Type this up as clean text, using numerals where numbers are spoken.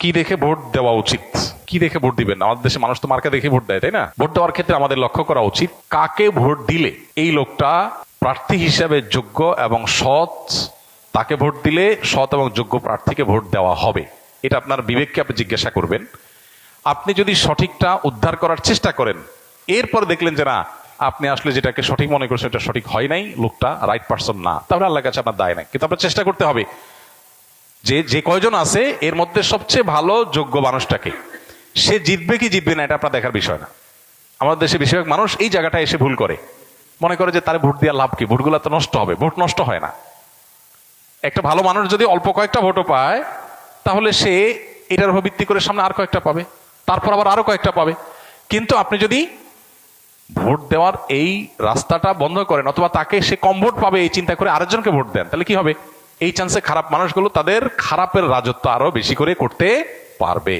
কি দেখে ভোট দেওয়া উচিত, কি দেখে ভোট দিবেন? আমাদের দেশে মানুষ তো মার্কা দেখে ভোট দেয়, তাই না? ভোট দেওয়ার ক্ষেত্রে আমাদের লক্ষ্য করা উচিত কাকে ভোট দিলে এই লোকটা প্রার্থী হিসাবে যোগ্য এবং সৎ, তাকে ভোট দিলে সৎ এবং যোগ্য প্রার্থীকে ভোট দেওয়া হবে। এটা আপনার বিবেককে আপনি জিজ্ঞাসা করবেন। আপনি যদি সঠিকটা উদ্ধার করার চেষ্টা করেন, এরপর দেখলেন যে না, আপনি আসলে যেটাকে সঠিক মনে করছেন এটা সঠিক হয় নাই, লোকটা রাইট পারসন না, তাহলে আল্লাহর কাছে আপনার দায় নাই। কিন্তু আপনার চেষ্টা করতে হবে যে কয়জন আছে এর মধ্যে সবচেয়ে ভালো যোগ্য মানুষটাকে, সে জিতবে কি জিতবে না এটা আপনার দেখার বিষয় না। আমাদের দেশে বেশিরভাগ মানুষ এই জায়গাটা এসে ভুল করে, মনে করে যে তার ভোট দেওয়ার লাভ কি, ভোটগুলো তো নষ্ট হবে। ভোট নষ্ট হয় না। একটা ভালো মানুষ যদি অল্প কয়েকটা ভোটও পায়, তাহলে সে এটার উপর ভিত্তি করে সামনে আর কয়েকটা পাবে, তারপর আবার আরো কয়েকটা পাবে। কিন্তু আপনি যদি ভোট দেওয়ার এই রাস্তাটা বন্ধ করেন, অথবা তাকে সে কম ভোট পাবে এই চিন্তা করে আরেকজনকে ভোট দেন, তাহলে কি হবে? এই চান্সে খারাপ মানুষগুলো তাদের খারাপের রাজত্ব আরো বেশি করে করতে পারবে।